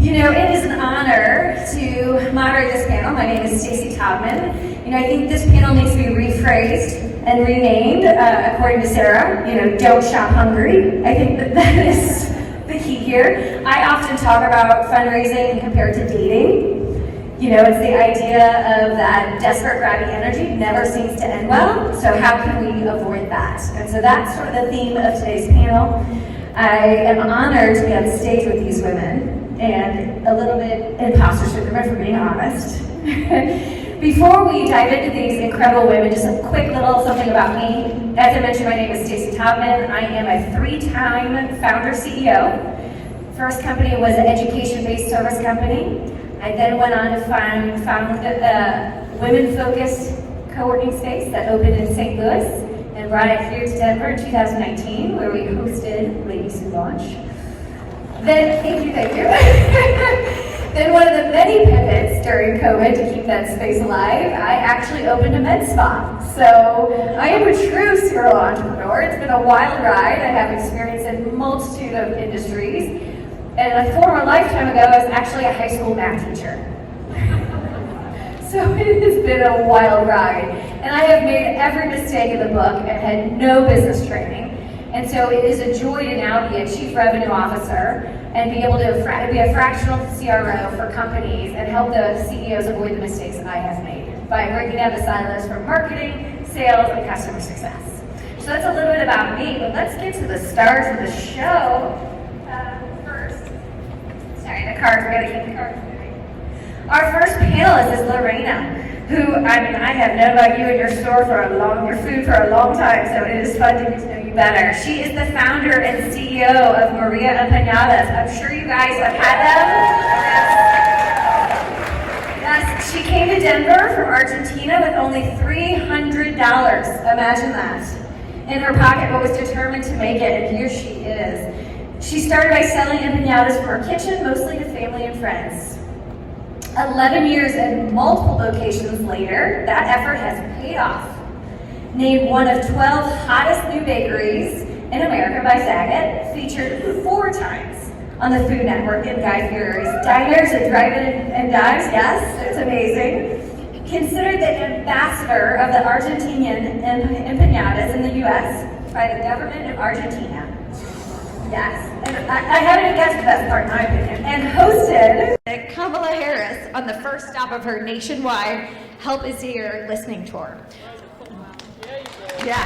You know, it is an honor to moderate this panel. My name is Stacy Taubman. You know, I think this panel needs to be rephrased and renamed according to Sarah. You know, don't shop hungry. I think that is the key here. I often talk about fundraising compared to dating. You know, it's the idea of that desperate grabby energy never seems to end well. So how can we avoid that? And so that's sort of the theme of today's panel. I am honored to be on stage with these women. And a little bit imposter syndrome, if we're being honest. Before we dive into these incredible women, just a quick little something about me. As I mentioned, my name is Stacy Taubman. I am a 3-time founder CEO. First company was an education-based service company. I then went on to found a women-focused co-working space that opened in St. Louis and brought it here to Denver in 2019, where we hosted Ladies Who Launch. Then, thank you. Then one of the many pivots during COVID to keep that space alive, I actually opened a med spa. So I am a true serial entrepreneur. It's been a wild ride. I have experience in a multitude of industries. And a former lifetime ago, I was actually a high school math teacher. So it has been a wild ride. And I have made every mistake in the book and had no business training. And so it is a joy to now be a chief revenue officer and be able to be a fractional CRO for companies and help the CEOs avoid the mistakes I have made by breaking down the silos from marketing, sales, and customer success. So that's a little bit about me, but let's get to the stars of the show first. Sorry, the cards, we gotta keep the cards moving. Our first panelist is Lorena, who, I have known about you and your store for your food for a long time, so it is fun to get to know you better. She is the founder and CEO of Empanadas. I'm sure you guys have had them. Yes, she came to Denver from Argentina with only $300. Imagine that. In her pocket, but was determined to make it, and here she is. She started by selling empanadas from her kitchen, mostly to family and friends. 11 years and multiple locations later, that effort has paid off. Named one of 12 hottest new bakeries in America by Zagat, featured 4 times on the Food Network and Guy Fieri's diners and drive-in and dives. Yes, it's amazing. Considered the ambassador of the Argentinian empanadas in the U.S. by the government of Argentina. Yes, and I haven't even guessed the best part in my opinion. And hosted Kamala Harris on the first stop of her nationwide Help Is Here listening tour. Yeah.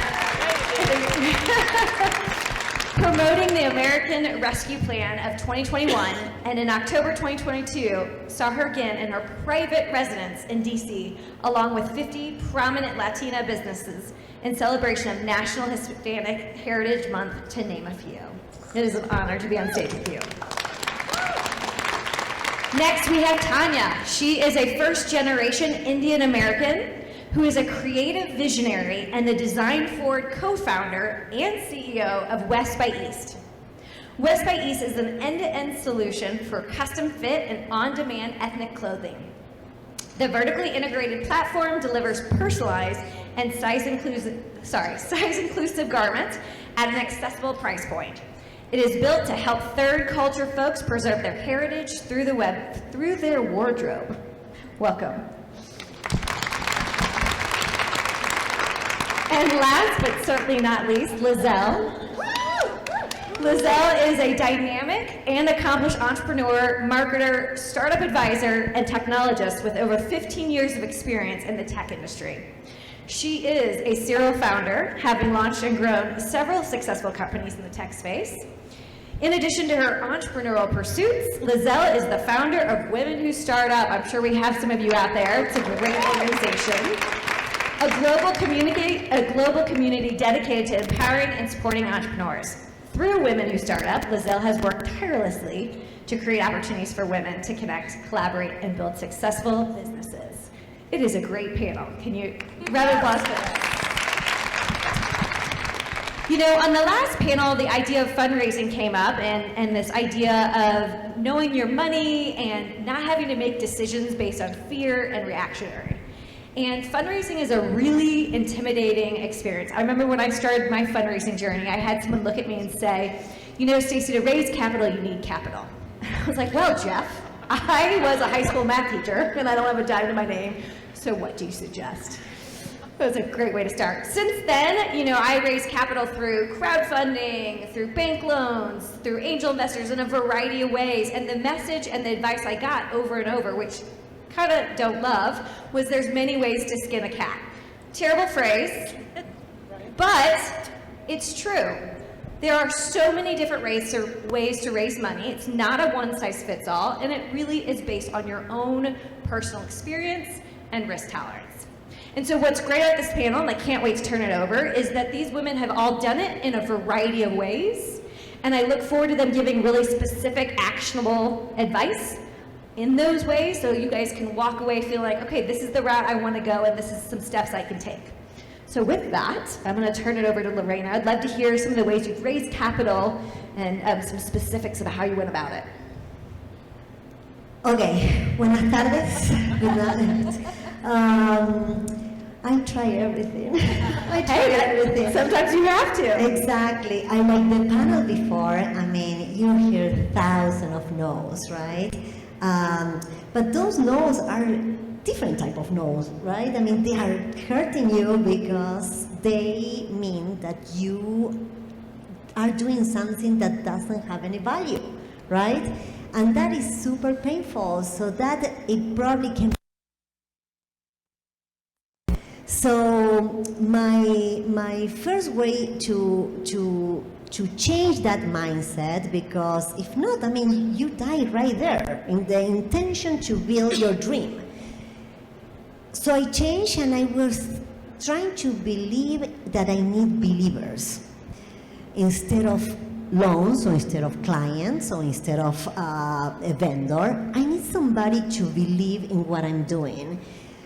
Promoting the American Rescue Plan of 2021, and in October 2022, saw her again in her private residence in DC, along with 50 prominent Latina businesses in celebration of National Hispanic Heritage Month, to name a few. It is an honor to be on stage with you. Next, we have Tania. She is a first-generation Indian American who is a creative visionary and the Design Forward co-founder and CEO of West by East. West by East is an end-to-end solution for custom fit and on-demand ethnic clothing. The vertically integrated platform delivers personalized and size-inclusive garments at an accessible price point. It is built to help third culture folks preserve their heritage through the web, through their wardrobe. Welcome. And last but certainly not least, Lizelle. Lizelle is a dynamic and accomplished entrepreneur, marketer, startup advisor, and technologist with over 15 years of experience in the tech industry. She is a serial founder, having launched and grown several successful companies in the tech space. In addition to her entrepreneurial pursuits, Lizelle is the founder of Women Who Start Up. I'm sure we have some of you out there. It's a great organization. A global community dedicated to empowering and supporting entrepreneurs. Through Women Who Start Up, Lizelle has worked tirelessly to create opportunities for women to connect, collaborate, and build successful businesses. It is a great panel. Can you round of applause for this? You know, on the last panel, the idea of fundraising came up, and this idea of knowing your money and not having to make decisions based on fear and reactionary. And fundraising is a really intimidating experience. I remember when I started my fundraising journey, I had someone look at me and say, you know, Stacy, to raise capital, you need capital. I was like, well, Jeff, I was a high school math teacher, and I don't have a dime to my name, so what do you suggest? That was a great way to start. Since then, I raised capital through crowdfunding, through bank loans, through angel investors in a variety of ways, and the message and the advice I got over and over, which kind of don't love, was there's many ways to skin a cat. Terrible phrase, but it's true. There are so many different ways to raise money. It's not a one-size-fits-all, and it really is based on your own personal experience and risk tolerance. And so what's great about this panel, and I can't wait to turn it over, is that these women have all done it in a variety of ways, and I look forward to them giving really specific, actionable advice in those ways, so you guys can walk away feeling like, okay, this is the route I want to go, and this is some steps I can take. So with that, I'm going to turn it over to Lorena. I'd love to hear some of the ways you've raised capital and some specifics of how you went about it. Okay, buenas tardes. Good night. I try everything. I try everything. Sometimes you have to. Exactly. I like the panel before. I mean, you hear thousands of no's, right? But those no's are different type of no's, right? I mean, they are hurting you because they mean that you are doing something that doesn't have any value, right? And that is super painful, so that it probably can. So my first way to change that mindset, because if not, I mean, you die right there in the intention to build your dream. So I changed, and I was trying to believe that I need believers instead of loans, or instead of clients, or instead of a vendor. I need somebody to believe in what I'm doing.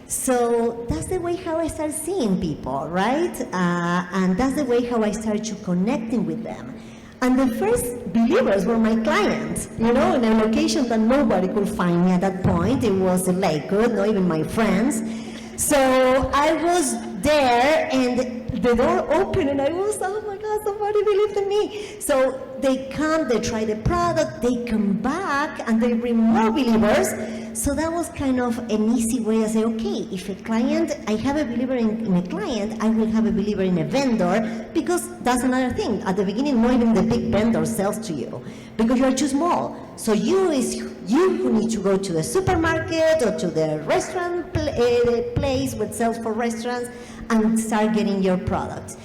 So that's the way how I start seeing people, right? And that's the way how I start to connecting with them. And the first believers were my clients, in a location that nobody could find me at that point. It was Lakewood, not even my friends. So I was there, and the door opened, and I was, oh my God, somebody believed in me. So they come, they try the product, they come back, and they bring more believers. So that was kind of an easy way. I say, okay, if a client, I have a believer in a client, I will have a believer in a vendor, because that's another thing. At the beginning, not even the big vendor sells to you, because you are too small. So you who need to go to the supermarket or to the restaurant place which sells for restaurants and start getting your product.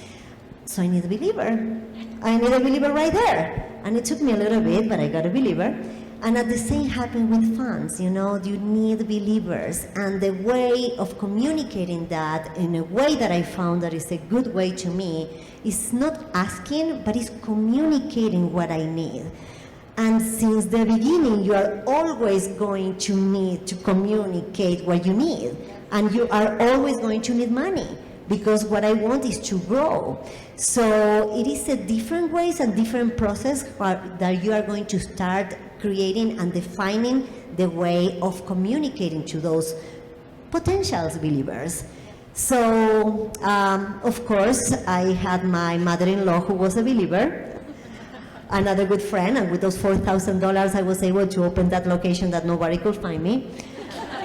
So I need a believer. I need a believer right there. And it took me a little bit, but I got a believer. And at the same happened with funds, you need believers. And the way of communicating that in a way that I found that is a good way to me is not asking, but is communicating what I need. And since the beginning, you are always going to need to communicate what you need. And you are always going to need money, because what I want is to grow. So it is a different ways and different process that you are going to start creating and defining the way of communicating to those potential believers. So, of course, I had my mother-in-law who was a believer, another good friend, and with those $4,000 I was able to open that location that nobody could find me.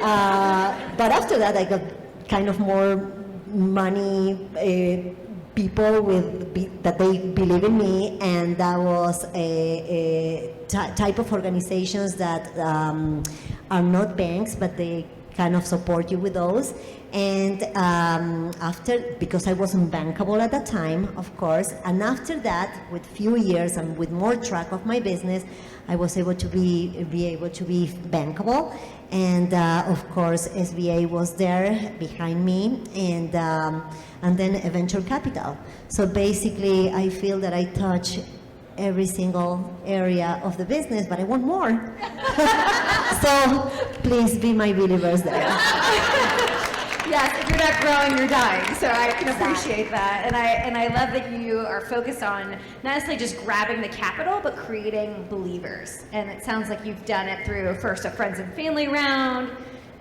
But after that I got kind of more money, people that they believe in me, and that was a type of organizations that are not banks, but they kind of support you with those. And because I wasn't bankable at that time, of course, and after that, with few years and with more track of my business, I was able to be able to be bankable. And of course, SBA was there behind me, and then a venture capital. So basically, I feel that I touch every single area of the business, but I want more. So please be my believers there. Yes, if you're not growing, you're dying. So I can appreciate that. And I love that you are focused on not necessarily just grabbing the capital, but creating believers. And it sounds like you've done it through first a friends and family round,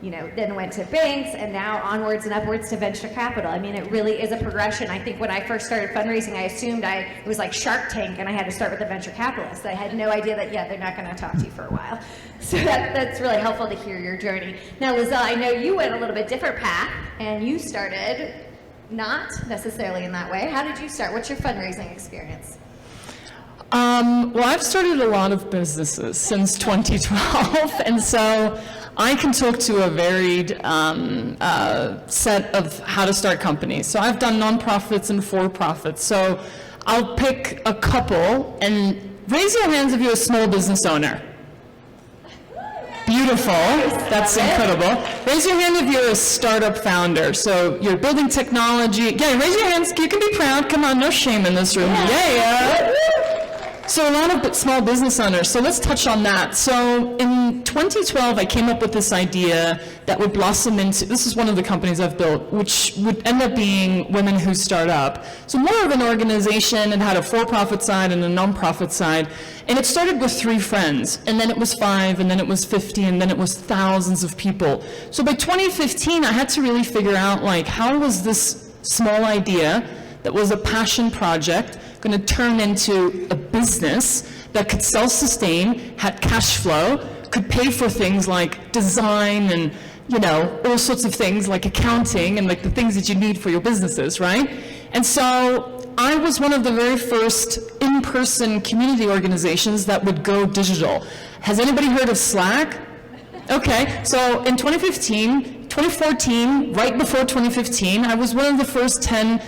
then went to banks, and now onwards and upwards to venture capital. I mean, it really is a progression. I think when I first started fundraising, I assumed it was like Shark Tank, and I had to start with a venture capitalist. I had no idea that, they're not going to talk to you for a while. So that's really helpful to hear your journey. Now, Lizelle, I know you went a little bit different path, and you started not necessarily in that way. How did you start? What's your fundraising experience? Well, I've started a lot of businesses since 2012, and so I can talk to a varied set of how to start companies. So I've done nonprofits and for-profits. So I'll pick a couple, and raise your hands if you're a small business owner. Beautiful, that's incredible. Raise your hand if you're a startup founder. So you're building technology. Yeah, raise your hands, you can be proud. Come on, no shame in this room. Yeah. So a lot of small business owners, so let's touch on that. So in 2012, I came up with this idea that would blossom into, this is one of the companies I've built, which would end up being Women Who Start Up. So more of an organization, and had a for-profit side and a non-profit side. And it started with 3 friends, and then it was 5, and then it was 50, and then it was thousands of people. So by 2015, I had to really figure out, how was this small idea that was a passion project going to turn into a business that could self-sustain, had cash flow, could pay for things like design and, all sorts of things like accounting and the things that you need for your businesses, right? And so I was one of the very first in-person community organizations that would go digital. Has anybody heard of Slack? Okay, so in 2014, right before 2015, I was one of the first 10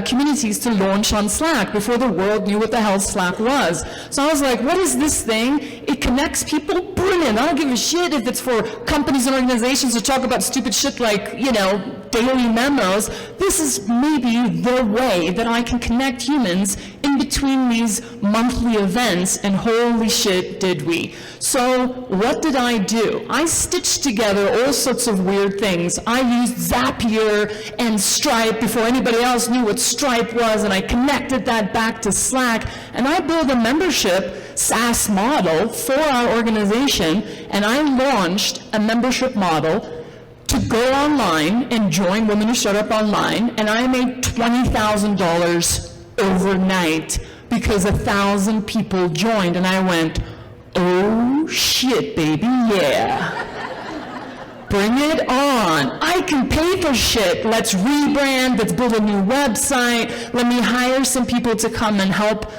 communities to launch on Slack before the world knew what the hell Slack was. So I was like, what is this thing? It connects people, brilliant. I don't give a shit if it's for companies and organizations to talk about stupid shit like, daily memos. This is maybe the way that I can connect humans in between these monthly events, and holy shit did we. So what did I do? I stitched together all sorts of weird things. I used Zapier and Stripe before anybody else knew what Stripe was, and I connected that back to Slack, and I built a membership SaaS model for our organization, and I launched a membership model to go online and join Women Who Start Up online, and I made $20,000 overnight because 1,000 people joined, and I went, oh shit, baby, yeah. Bring it on. I can pay for shit. Let's rebrand, let's build a new website, let me hire some people to come and help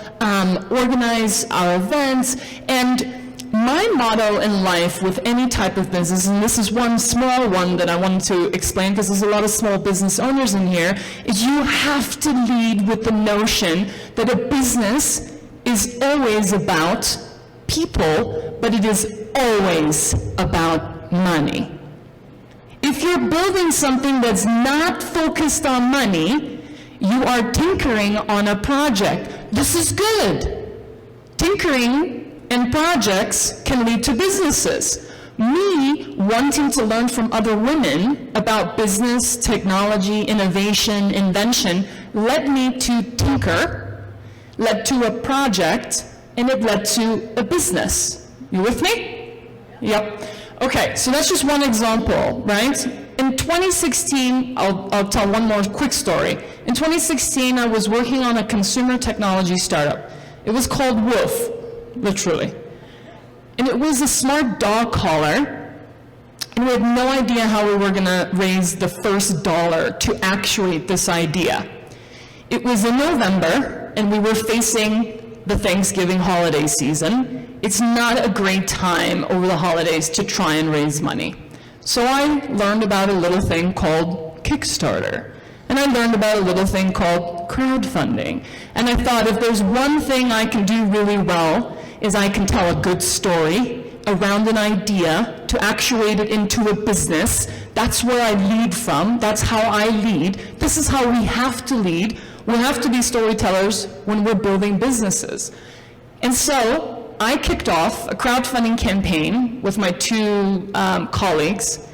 organize our events. And my motto in life with any type of business, and this is one small one that I wanted to explain because there's a lot of small business owners in here, is you have to lead with the notion that a business is always about people, but it is always about money. If you're building something that's not focused on money, you are tinkering on a project. This is good. Tinkering and projects can lead to businesses. Me wanting to learn from other women about business, technology, innovation, invention led me to tinker, led to a project, and it led to a business. You with me? Yep. Okay, so that's just one example, right? In 2016, I'll tell one more quick story. In 2016, I was working on a consumer technology startup. It was called Woof, literally. And it was a smart dog collar, and we had no idea how we were gonna raise the first dollar to actuate this idea. It was in November, and we were facing the Thanksgiving holiday season. It's not a great time over the holidays to try and raise money. So I learned about a little thing called Kickstarter. And I learned about a little thing called crowdfunding. And I thought, if there's one thing I can do really well, is I can tell a good story around an idea to actuate it into a business. That's where I lead from. That's how I lead. This is how we have to lead. We have to be storytellers when we're building businesses. And so I kicked off a crowdfunding campaign with my 2 colleagues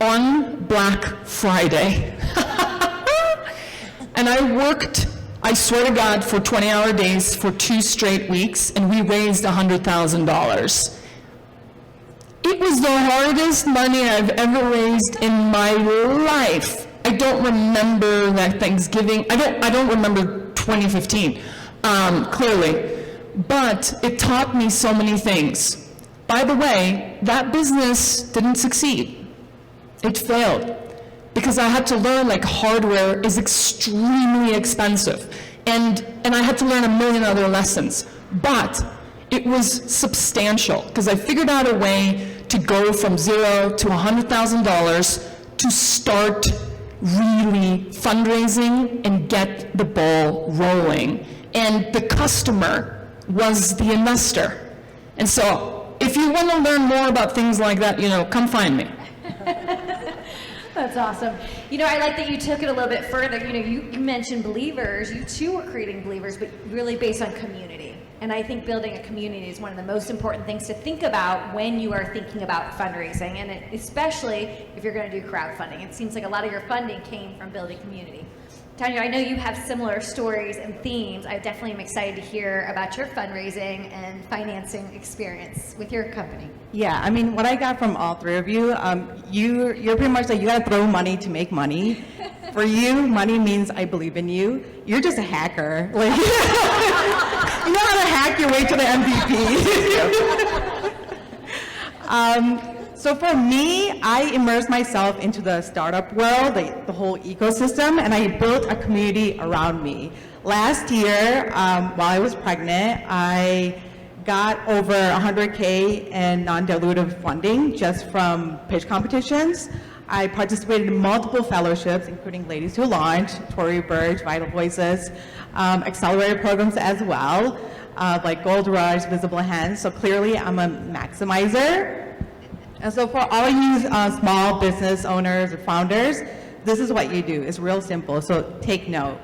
on Black Friday. And I worked, I swear to God, for 20-hour days for 2 straight weeks, and we raised $100,000. It It was the hardest money I've ever raised in my life. I don't remember that Thanksgiving. I don't remember 2015, clearly. But it taught me so many things. By the way, that business didn't succeed. It failed. Because I had to learn, like, hardware is extremely expensive. And I had to learn a million other lessons. But it was substantial, because I figured out a way to go from $0 to $100,000 to start really fundraising and get the ball rolling. And the customer was the investor. And so, if you want to learn more about things like that, come find me. That's awesome. I like that you took it a little bit further. You mentioned believers. You too were creating believers, but really based on community. And I think building a community is one of the most important things to think about when you are thinking about fundraising, and especially if you're going to do crowdfunding. It seems like a lot of your funding came from building community. Tania, I know you have similar stories and themes. I definitely am excited to hear about your fundraising and financing experience with your company. Yeah, I mean, what I got from all three of you, you're pretty much like, you gotta throw money to make money. For you, money means I believe in you. You're just a hacker. Like, you know how to hack your way to the MVP. So for me, I immersed myself into the startup world, the whole ecosystem, and I built a community around me. Last year, while I was pregnant, I got over $100K in non-dilutive funding just from pitch competitions. I participated in multiple fellowships, including Ladies Who Launch, Tory Burch, Vital Voices, accelerator programs as well, like Gold Rush, Visible Hands. So clearly, I'm a maximizer. And so for all you small business owners or founders, this is what you do. It's real simple, so take note.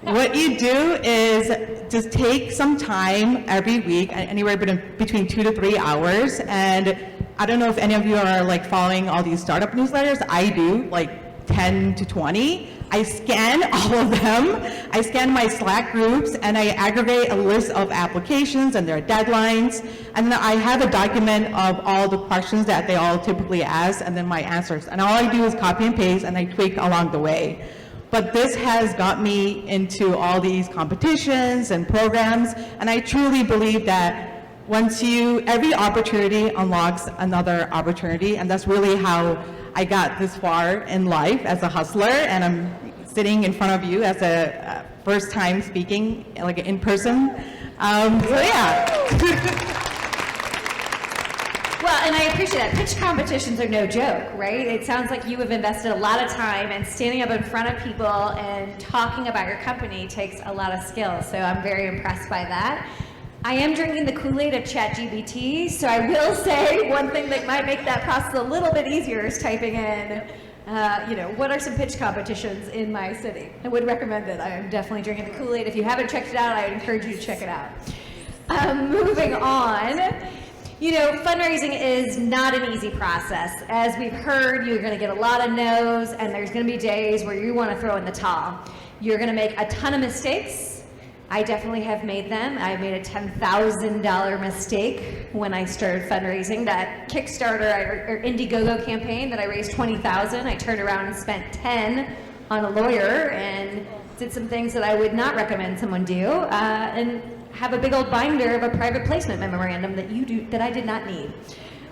What you do is just take some time every week, anywhere between 2 to 3 hours, and I don't know if any of you are like following all these startup newsletters. I do, like 10 to 20. I scan all of them. I scan my Slack groups, and I aggregate a list of applications and their deadlines. And then I have a document of all the questions that they all typically ask, and then my answers. And all I do is copy and paste, and I tweak along the way. But this has got me into all these competitions and programs, and I truly believe that every opportunity unlocks another opportunity, and that's really how I got this far in life as a hustler, and I'm sitting in front of you as a first time speaking, like in person. So yeah. Well, and I appreciate that. Pitch competitions are no joke, right? It sounds like you have invested a lot of time, and standing up in front of people and talking about your company takes a lot of skill. So I'm very impressed by that. I am drinking the Kool-Aid of ChatGPT, so I will say one thing that might make that process a little bit easier is typing in, what are some pitch competitions in my city? I would recommend it. I am definitely drinking the Kool-Aid. If you haven't checked it out, I would encourage you to check it out. Moving on. Fundraising is not an easy process. As we've heard, you're going to get a lot of no's, and there's going to be days where you want to throw in the towel. You're going to make a ton of mistakes. I definitely have made them. I made a $10,000 mistake when I started fundraising. That Kickstarter or Indiegogo campaign that I raised $20,000, I turned around and spent $10,000 on a lawyer and did some things that I would not recommend someone do, and have a big old binder of a private placement memorandum that I did not need.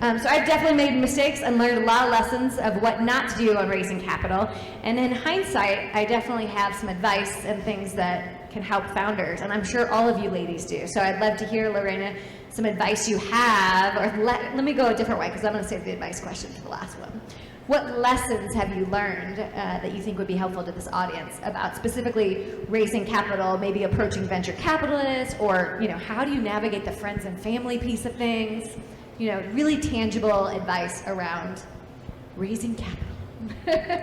So I've definitely made mistakes and learned a lot of lessons of what not to do on raising capital. And in hindsight, I definitely have some advice and things that can help founders, and I'm sure all of you ladies do. So I'd love to hear, Lorena, some advice you have, or let me go a different way, because I'm going to save the advice question for the last one. What lessons have you learned that you think would be helpful to this audience about specifically raising capital, maybe approaching venture capitalists, or how do you navigate the friends and family piece of things? Really tangible advice around raising capital.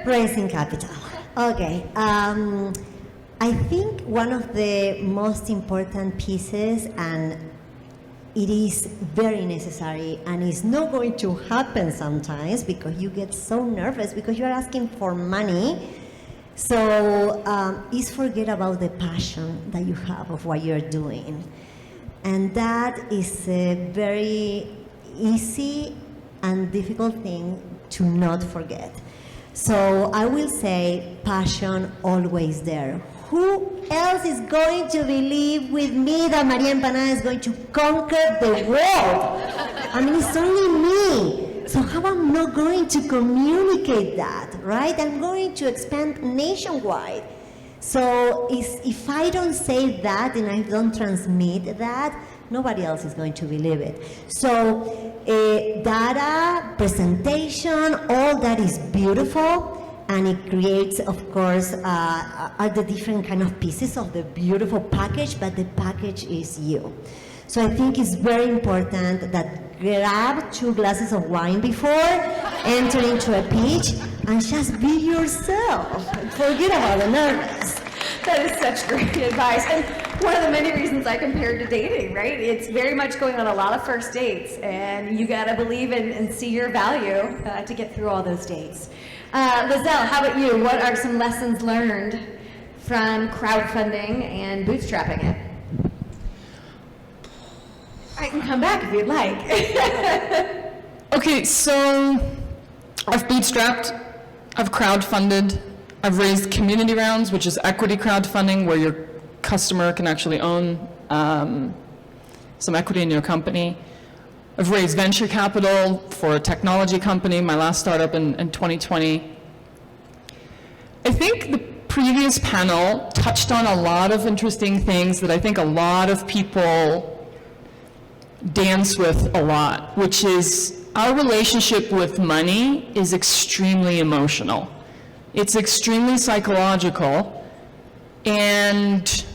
Raising capital. Okay. I think one of the most important pieces, and it is very necessary, and it's not going to happen sometimes because you get so nervous because you're asking for money. So is forget about the passion that you have of what you're doing. And that is very easy and difficult thing to not forget. So I will say passion always there. Who else is going to believe with me that Maria Empanada is going to conquer the world? I mean, it's only me. So how am I not going to communicate that, right? I'm going to expand nationwide. So if I don't say that and I don't transmit that, nobody else is going to believe it. So data, presentation, all that is beautiful, and it creates, of course, are the different kind of pieces of the beautiful package, but the package is you. So I think it's very important that grab 2 glasses of wine before, enter into a pitch, and just be yourself. Forget about the nervous. That is such great advice. And one of the many reasons I compared to dating, right? It's very much going on a lot of first dates, and you gotta believe and see your value to get through all those dates. Lizelle, how about you? What are some lessons learned from crowdfunding and bootstrapping it? I can come back if you'd like. Okay, so I've bootstrapped, I've crowdfunded, I've raised community rounds, which is equity crowdfunding, where your customer can actually own some equity in your company. I've raised venture capital for a technology company, my last startup in 2020. I think the previous panel touched on a lot of interesting things that I think a lot of people dance with a lot, which is our relationship with money is extremely emotional. It's extremely psychological, and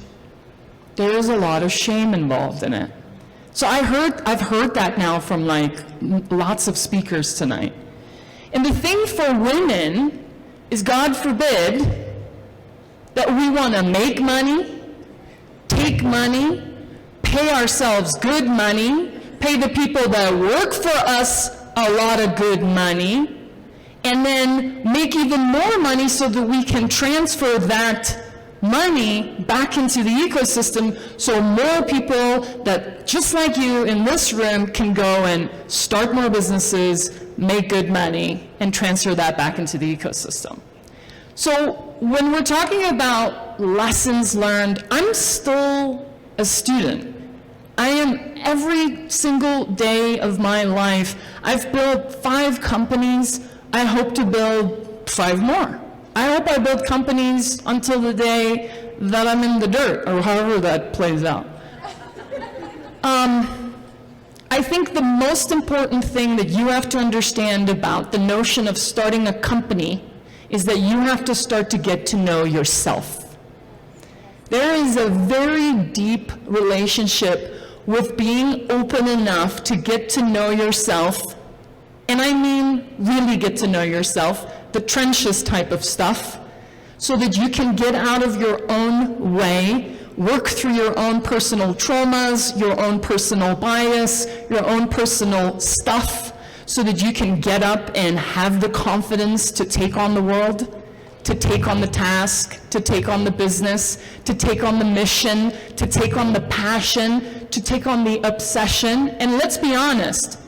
there is a lot of shame involved in it. So I've heard that now from like lots of speakers tonight. And the thing for women is, God forbid, that we want to make money, take money, pay ourselves good money, pay the people that work for us a lot of good money, and then make even more money so that we can transfer that money back into the ecosystem, so more people that, just like you in this room, can go and start more businesses, make good money, and transfer that back into the ecosystem. So when we're talking about lessons learned, I'm still a student. I am, every single day of my life, I've built 5 companies. I hope to build 5 more. I hope I build companies until the day that I'm in the dirt, or however that plays out. I think the most important thing that you have to understand about the notion of starting a company is that you have to start to get to know yourself. There is a very deep relationship with being open enough to get to know yourself, and I mean really get to know yourself, the trenches type of stuff, so that you can get out of your own way, work through your own personal traumas, your own personal bias, your own personal stuff, so that you can get up and have the confidence to take on the world, to take on the task, to take on the business, to take on the mission, to take on the passion, to take on the obsession. And let's be honest,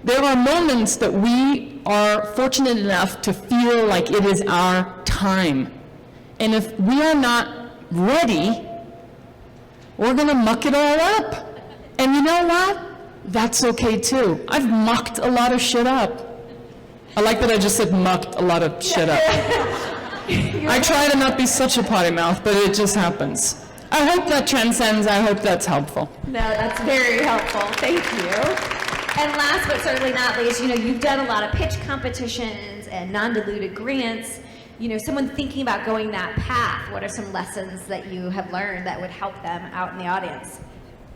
there are moments that we are fortunate enough to feel like it is our time. And if we are not ready, we're gonna muck it all up. And you know what? That's okay too. I've mucked a lot of shit up. I like that I just said mucked a lot of shit up. I try to not be such a potty mouth, but it just happens. I hope that transcends. I hope that's helpful. No, that's very helpful. Thank you. And last but certainly not least, you've done a lot of pitch competitions and non-diluted grants. Someone thinking about going that path, what are some lessons that you have learned that would help them out in the audience?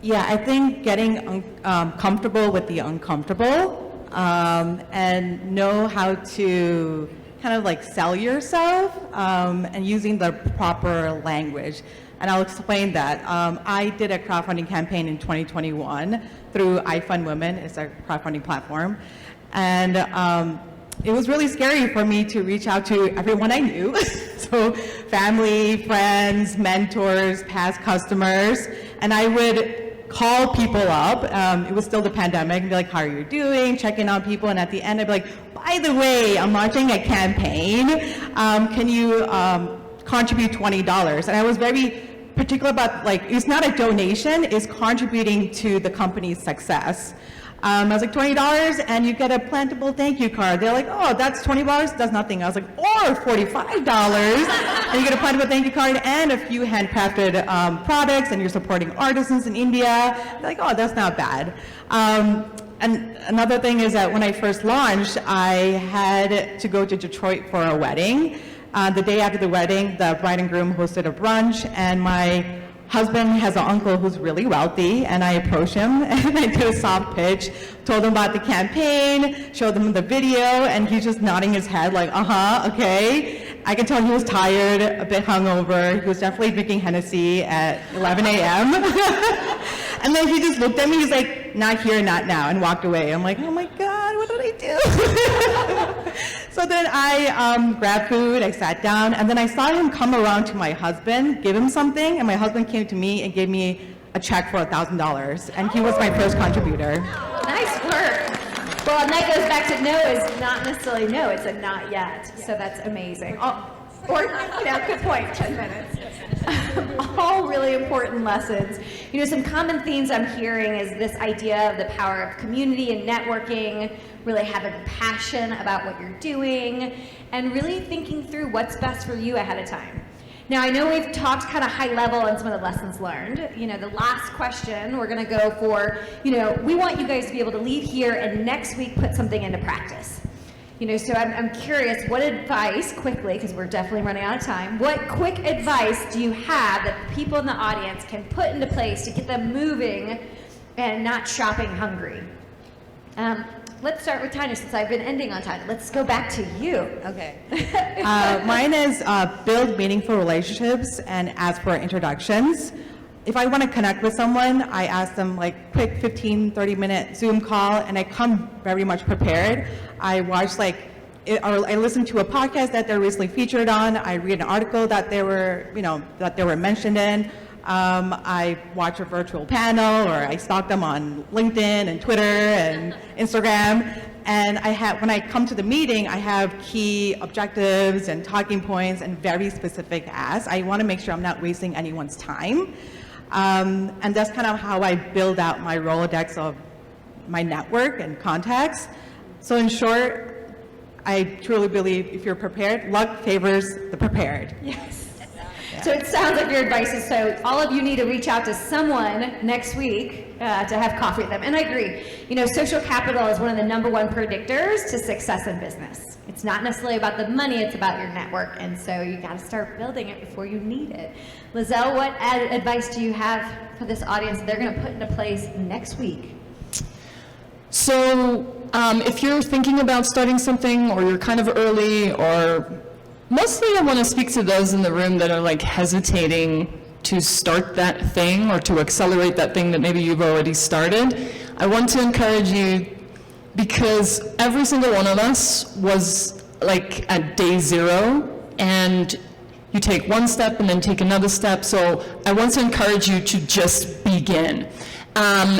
Yeah, I think getting comfortable with the uncomfortable and know how to kind of like sell yourself and using the proper language. And I'll explain that. I did a crowdfunding campaign in 2021 through I Fund Women. It's a crowdfunding platform. And it was really scary for me to reach out to everyone I knew. So family, friends, mentors, past customers. And I would call people up. It was still the pandemic, and be like, how are you doing? Checking on people, and at the end I'd be like, by the way, I'm launching a campaign. Can you contribute $20? And I was very particular about, like, it's not a donation, it's contributing to the company's success. I was like, $20 and you get a plantable thank you card. They're like, oh, that's $20, that's nothing. I was like, or $45 and you get a plantable thank you card and a few handcrafted products, and you're supporting artisans in India. They're like, oh, that's not bad. And another thing is that when I first launched, I had to go to Detroit for a wedding. The day after the wedding, the bride and groom hosted a brunch, and my husband has an uncle who's really wealthy, and I approached him and I did a soft pitch, told him about the campaign, showed him the video, and he's just nodding his head like, okay. I could tell he was tired, a bit hungover. He was definitely drinking Hennessy at 11 a.m. And then he just looked at me, he's like, not here, not now, and walked away. I'm like, oh my God, what did I do? So then I grabbed food, I sat down, and then I saw him come around to my husband, give him something, and my husband came to me and gave me a check for $1,000, and he was my first contributor. Nice work. Well, and that goes back to no is not necessarily no, it's a not yet. So that's amazing. Or, good point, 10 minutes. All really important lessons. Some common themes I'm hearing is this idea of the power of community and networking, really having passion about what you're doing, and really thinking through what's best for you ahead of time. Now, I know we've talked kind of high level on some of the lessons learned. The last question we're going to go for, we want you guys to be able to leave here and next week put something into practice. So I'm curious, what advice, quickly, because we're definitely running out of time, what quick advice do you have that the people in the audience can put into place to get them moving and not shopping hungry? Let's start with Tania, since I've been ending on Tania. Let's go back to you. Okay. Mine is build meaningful relationships and ask for introductions. If I want to connect with someone, I ask them like quick 15, 30-minute Zoom call, and I come very much prepared. I watch or I listen to a podcast that they're recently featured on. I read an article that they were mentioned in. I watch a virtual panel, or I stalk them on LinkedIn and Twitter and Instagram. And when I come to the meeting, I have key objectives and talking points and very specific asks. I want to make sure I'm not wasting anyone's time. And that's kind of how I build out my Rolodex of my network and contacts. So in short, I truly believe if you're prepared, luck favors the prepared. Yes. So it sounds like your advice is, so all of you need to reach out to someone next week to have coffee with them. And I agree. Social capital is one of the #1 predictors to success in business. It's not necessarily about the money, it's about your network. And so you got to start building it before you need it. Lizelle, what advice do you have for this audience that they're going to put into place next week? So if you're thinking about starting something, or you're kind of early, or mostly I want to speak to those in the room that are like hesitating to start that thing or to accelerate that thing that maybe you've already started. I want to encourage you, because every single one of us was like at day 0, and you take one step and then take another step. So I want to encourage you to just begin.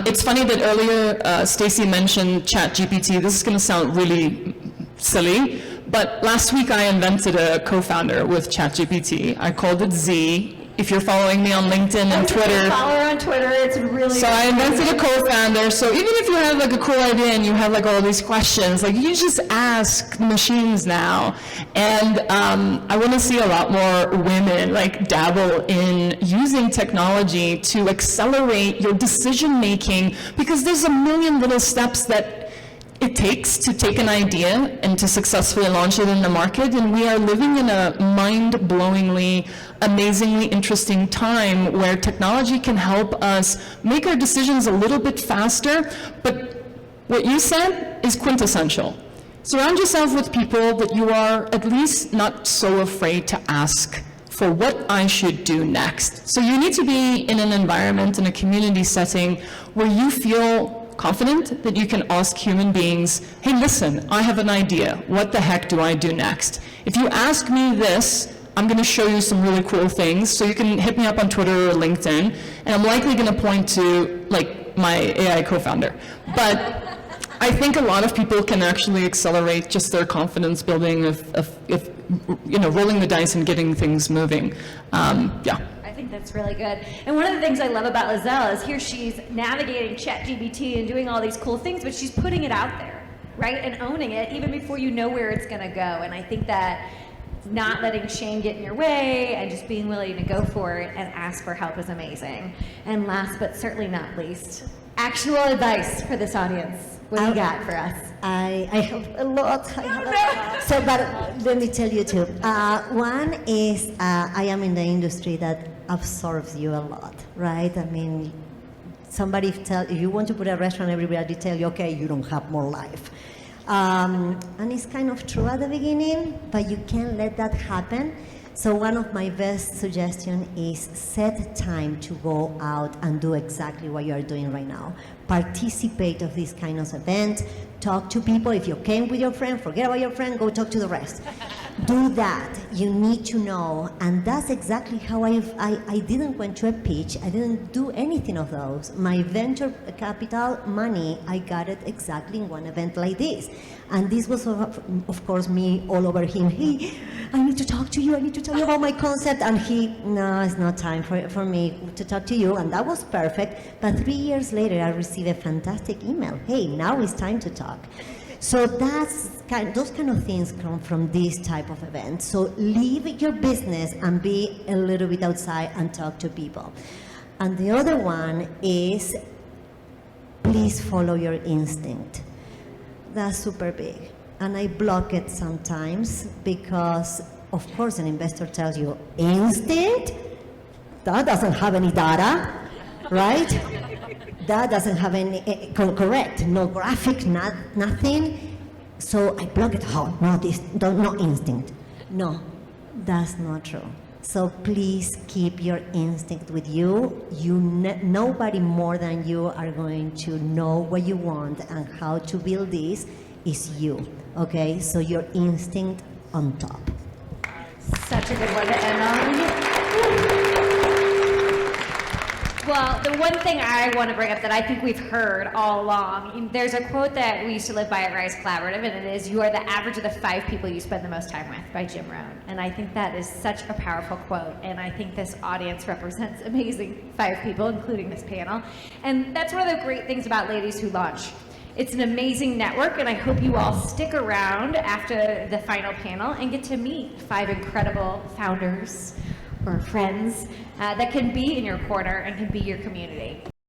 It's funny that earlier Stacy mentioned ChatGPT. This is going to sound really silly, but last week I invented a co-founder with ChatGPT. I called it Z. If you're following me on LinkedIn and Twitter. Follow her on Twitter, it's really. So I invented a co-founder. So even if you have like a cool idea and you have like all these questions, like you just ask machines now. And I want to see a lot more women like dabble in using technology to accelerate your decision making, because there's a million little steps that it takes to take an idea and to successfully launch it in the market. And we are living in a mind-blowingly, amazingly interesting time where technology can help us make our decisions a little bit faster. But what you said is quintessential. Surround yourself with people that you are at least not so afraid to ask for what I should do next. So you need to be in an environment, in a community setting, where you feel confident that you can ask human beings, hey, listen, I have an idea. What the heck do I do next? If you ask me this, I'm going to show you some really cool things. So you can hit me up on Twitter or LinkedIn, and I'm likely going to point to like my AI co-founder. But I think a lot of people can actually accelerate just their confidence building if you know, rolling the dice and getting things moving. Yeah. I think that's really good. And one of the things I love about Lizelle is here she's navigating ChatGPT and doing all these cool things, but she's putting it out there, right? And owning it even before you know where it's going to go. And I think that not letting shame get in your way and just being willing to go for it and ask for help is amazing. And last but certainly not least, actionable advice for this audience. What do you got for us? I have a lot. So, but let me tell you two. One is I am in the industry that absorbs you a lot, right? I mean, somebody if you want to put a restaurant, everybody tell you, okay, you don't have more life. And it's kind of true at the beginning, but you can't let that happen. So one of my best suggestions is set time to go out and do exactly what you are doing right now. Participate of this kind of event, talk to people. If you came with your friend, forget about your friend, go talk to the rest. Do that, you need to know, and that's exactly how I didn't went to a pitch, I didn't do anything of those. My venture capital money, I got it exactly in one event like this. And this was, of course, me all over him. Hey, I need to talk to you, I need to tell you about my concept. And he, no, it's not time for me to talk to you. And that was perfect. But 3 years later, I received a fantastic email. Hey, now it's time to talk. So those kind of things come from this type of event. So leave your business and be a little bit outside and talk to people. And the other one is, please follow your instinct. That's super big. And I block it sometimes because, of course, an investor tells you, instinct? That doesn't have any data, right? That doesn't have any, correct, no graphic, nothing. So I block it. Oh, no instinct. No, that's not true. So please keep your instinct with you. Nobody more than you are going to know what you want and how to build this is you, okay? So your instinct on top. Such a good one to end on. Well, the one thing I want to bring up that I think we've heard all along, there's a quote that we used to live by at Rise Collaborative, and it is, you are the average of the 5 people you spend the most time with, by Jim Rohn. And I think that is such a powerful quote, and I think this audience represents amazing 5 people, including this panel. And that's one of the great things about Ladies Who Launch. It's an amazing network, and I hope you all stick around after the final panel and get to meet 5 incredible founders or friends that can be in your corner and can be your community.